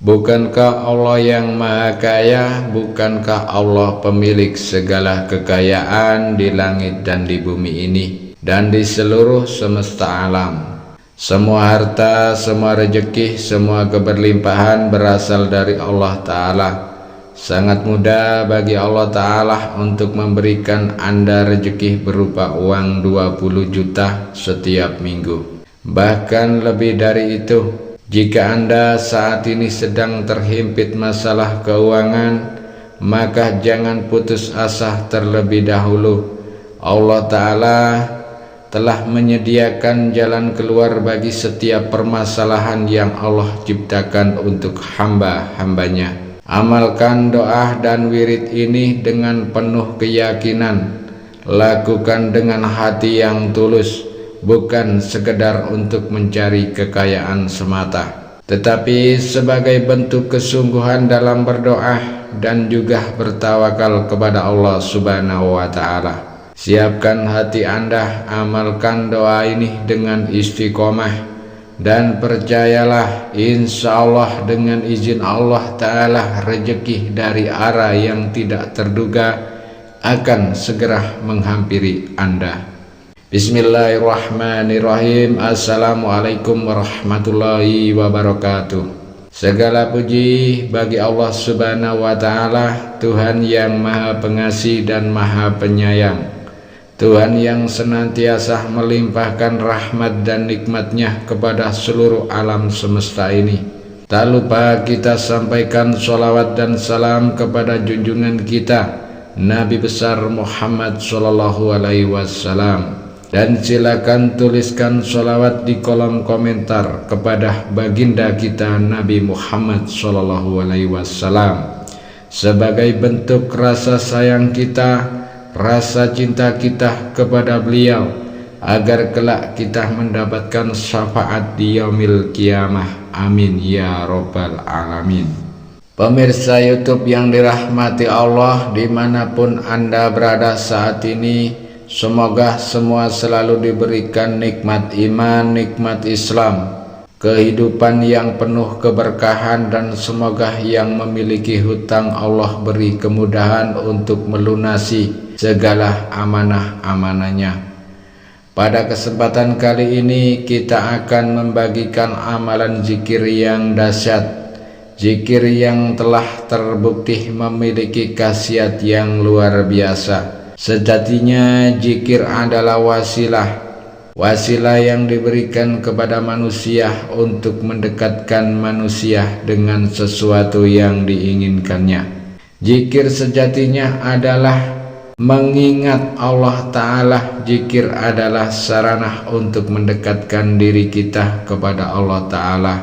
Bukankah Allah yang Maha Kaya? Bukankah Allah pemilik segala kekayaan di langit dan di bumi ini dan di seluruh semesta alam? Semua harta, semua rezeki, semua keberlimpahan berasal dari Allah Ta'ala. Sangat mudah bagi Allah Ta'ala untuk memberikan Anda rezeki berupa uang 20 juta setiap minggu. Bahkan lebih dari itu. Jika Anda saat ini sedang terhimpit masalah keuangan, maka jangan putus asa terlebih dahulu. Allah Ta'ala telah menyediakan jalan keluar bagi setiap permasalahan yang Allah ciptakan untuk hamba-hambanya. Amalkan doa dan wirid ini dengan penuh keyakinan. Lakukan dengan hati yang tulus, bukan sekedar untuk mencari kekayaan semata, tetapi sebagai bentuk kesungguhan dalam berdoa dan juga bertawakal kepada Allah Subhanahu wa Ta'ala. Siapkan hati Anda, amalkan doa ini dengan istiqomah, dan percayalah, insya Allah dengan izin Allah Ta'ala rezeki dari arah yang tidak terduga akan segera menghampiri Anda. Bismillahirrahmanirrahim. Assalamualaikum warahmatullahi wabarakatuh. Segala puji bagi Allah Subhanahu wa Ta'ala, Tuhan yang Maha Pengasih dan Maha Penyayang, Tuhan yang senantiasa melimpahkan rahmat dan nikmat-Nya kepada seluruh alam semesta ini. Tak lupa kita sampaikan sholawat dan salam kepada junjungan kita Nabi besar Muhammad Sallallahu Alaihi Wasallam. Dan silakan tuliskan sholawat di kolom komentar kepada baginda kita Nabi Muhammad Sallallahu Alaihi Wasallam sebagai bentuk rasa sayang kita, rasa cinta kita kepada beliau, agar kelak kita mendapatkan syafaat di yaumil kiamah. Amin ya robbal alamin. Pemirsa YouTube yang dirahmati Allah, dimanapun Anda berada saat ini, semoga semua selalu diberikan nikmat iman, nikmat Islam, kehidupan yang penuh keberkahan, dan semoga yang memiliki hutang Allah beri kemudahan untuk melunasi segala amanah-amanahnya. Pada kesempatan kali ini kita akan membagikan amalan zikir yang dahsyat, zikir yang telah terbukti memiliki khasiat yang luar biasa. Sejatinya zikir adalah wasilah yang diberikan kepada manusia untuk mendekatkan manusia dengan sesuatu yang diinginkannya. Zikir sejatinya adalah mengingat Allah Ta'ala. Zikir adalah sarana untuk mendekatkan diri kita kepada Allah Ta'ala,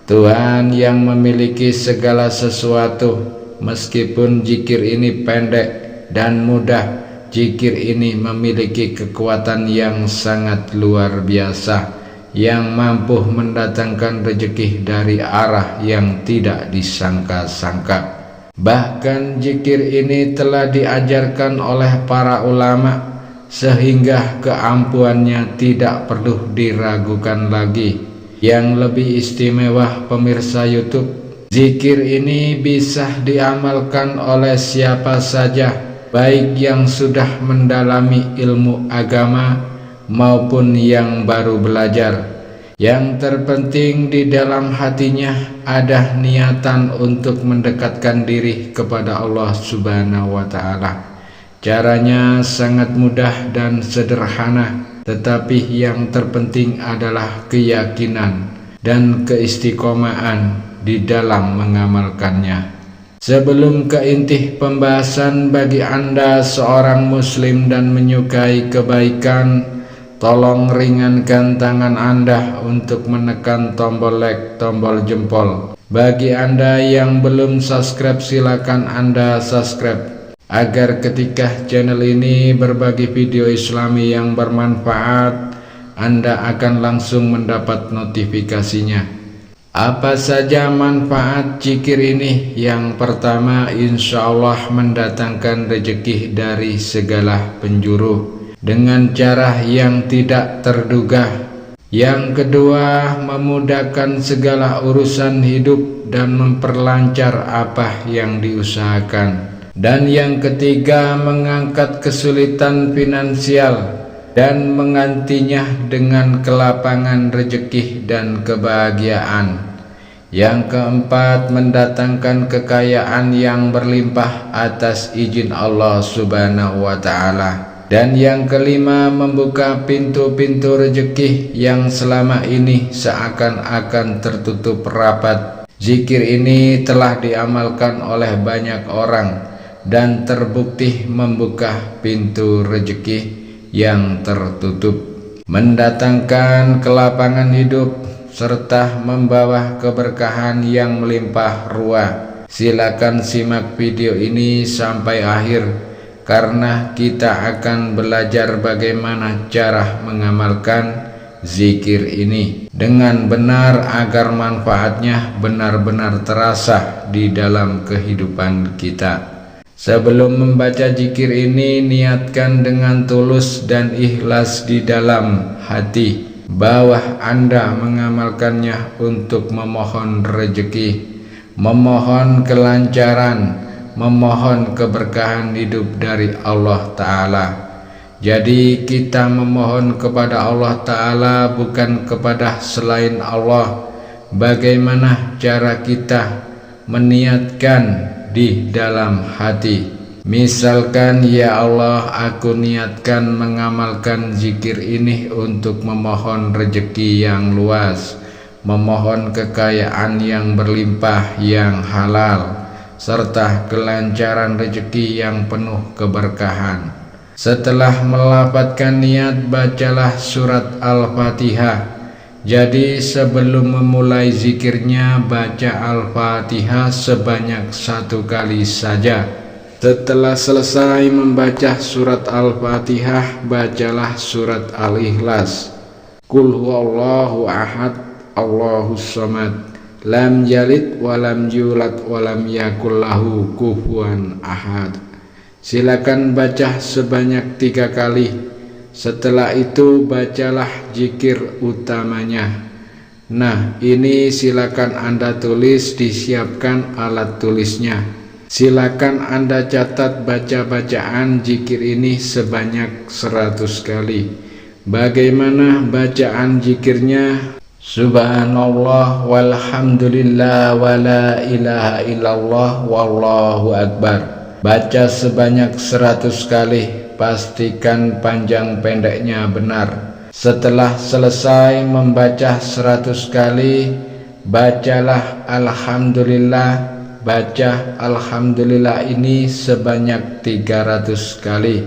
Tuhan yang memiliki segala sesuatu. Meskipun zikir ini pendek dan mudah, zikir ini memiliki kekuatan yang sangat luar biasa, yang mampu mendatangkan rezeki dari arah yang tidak disangka-sangka. Bahkan zikir ini telah diajarkan oleh para ulama, sehingga keampuhannya tidak perlu diragukan lagi. Yang lebih istimewa, pemirsa YouTube, zikir ini bisa diamalkan oleh siapa saja, baik yang sudah mendalami ilmu agama maupun yang baru belajar. Yang terpenting di dalam hatinya ada niatan untuk mendekatkan diri kepada Allah Subhanahu wa Ta'ala. Caranya sangat mudah dan sederhana, tetapi yang terpenting adalah keyakinan dan keistiqomahan di dalam mengamalkannya. Sebelum ke inti pembahasan, bagi Anda seorang muslim dan menyukai kebaikan, tolong ringankan tangan Anda untuk menekan tombol like, tombol jempol. Bagi Anda yang belum subscribe, silakan Anda subscribe, agar ketika channel ini berbagi video Islami yang bermanfaat, Anda akan langsung mendapat notifikasinya. Apa saja manfaat zikir ini? Yang pertama, insya Allah mendatangkan rezeki dari segala penjuru dengan cara yang tidak terduga. Yang kedua, memudahkan segala urusan hidup dan memperlancar apa yang diusahakan. Dan yang ketiga, mengangkat kesulitan finansial dan menggantinya dengan kelapangan rezeki dan kebahagiaan. Yang keempat, mendatangkan kekayaan yang berlimpah atas izin Allah Subhanahu wa Ta'ala. Dan yang kelima, membuka pintu-pintu rezeki yang selama ini seakan-akan tertutup rapat. Zikir ini telah diamalkan oleh banyak orang dan terbukti membuka pintu rezeki yang tertutup, mendatangkan kelapangan hidup, serta membawa keberkahan yang melimpah ruah. Silakan simak video ini sampai akhir, karena kita akan belajar bagaimana cara mengamalkan zikir ini dengan benar agar manfaatnya benar-benar terasa di dalam kehidupan kita. Sebelum membaca zikir ini, niatkan dengan tulus dan ikhlas di dalam hati bahwa Anda mengamalkannya untuk memohon rezeki, memohon kelancaran, memohon keberkahan hidup dari Allah Ta'ala. Jadi kita memohon kepada Allah Ta'ala, bukan kepada selain Allah. Bagaimana cara kita meniatkan di dalam hati? Misalkan, ya Allah, aku niatkan mengamalkan zikir ini untuk memohon rezeki yang luas, memohon kekayaan yang berlimpah yang halal, serta kelancaran rezeki yang penuh keberkahan. Setelah melafadzkan niat, bacalah surat Al-Fatihah. Jadi sebelum memulai zikirnya, baca Al-Fatihah sebanyak 1 kali saja. Setelah selesai membaca surat Al-Fatihah, bacalah surat Al-Ikhlas. Qul huwallahu ahad, Allahus samad, lam yalid walam yulad walam yakul lahu kufuwan ahad. Silakan baca sebanyak 3 kali. Setelah itu bacalah zikir utamanya. Nah, ini silakan Anda tulis, disiapkan alat tulisnya. Silakan Anda catat baca-bacaan zikir ini sebanyak 100 kali. Bagaimana bacaan zikirnya? Subhanallah walhamdulillah wala ilaha illallah wallahu akbar. Baca sebanyak 100 kali. Pastikan panjang pendeknya benar. Setelah selesai membaca 100 kali, bacalah Alhamdulillah. Baca Alhamdulillah ini sebanyak 300 kali.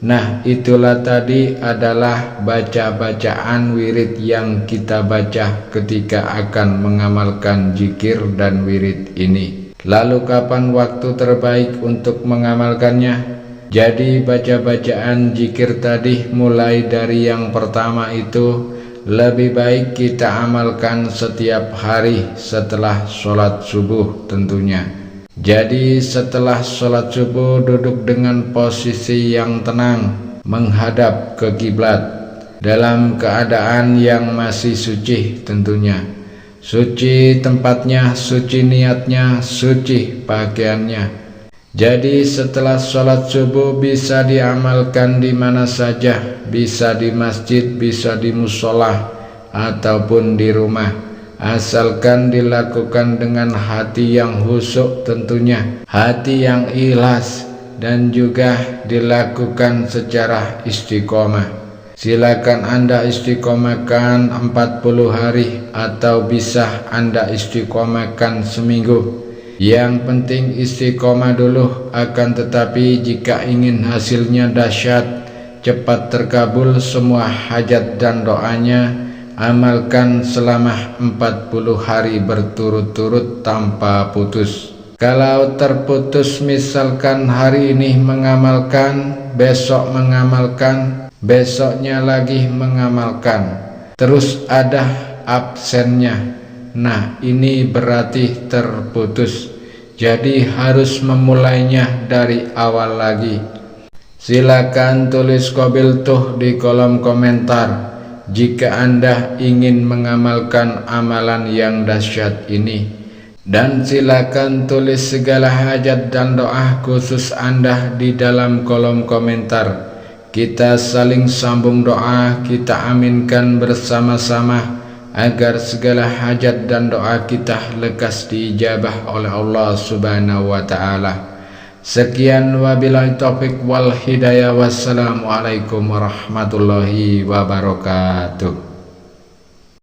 Nah, itulah tadi adalah baca-bacaan wirid yang kita baca ketika akan mengamalkan zikir dan wirid ini. Lalu kapan waktu terbaik untuk mengamalkannya? Jadi baca-bacaan zikir tadi, mulai dari yang pertama itu, lebih baik kita amalkan setiap hari setelah sholat subuh tentunya. Jadi setelah sholat subuh, duduk dengan posisi yang tenang, menghadap ke kiblat, dalam keadaan yang masih suci tentunya. Suci tempatnya, suci niatnya, suci pakaiannya. Jadi setelah sholat subuh bisa diamalkan di mana saja, bisa di masjid, bisa di musola, ataupun di rumah, asalkan dilakukan dengan hati yang khusyuk tentunya, hati yang ikhlas, dan juga dilakukan secara istiqomah. Silakan Anda istiqomahkan 40 hari atau bisa Anda istiqomahkan seminggu. Yang penting istiqomah dulu. Akan tetapi jika ingin hasilnya dahsyat, cepat terkabul semua hajat dan doanya, amalkan selama 40 hari berturut-turut tanpa putus. Kalau terputus, misalkan hari ini mengamalkan, besok mengamalkan, besoknya lagi mengamalkan, terus ada absennya, nah ini berarti terputus. Jadi harus memulainya dari awal lagi. Silakan tulis qabiltuh di kolom komentar. jika Anda ingin mengamalkan amalan yang dahsyat ini. Dan silakan tulis segala hajat dan doa khusus Anda di dalam kolom komentar. Kita saling sambung doa, kita aminkan bersama-sama agar segala hajat dan doa kita lekas diijabah oleh Allah Subhanahu wa taala. Sekian wabillahi taufik wal hidayah. Wassalamualaikum warahmatullahi wabarakatuh.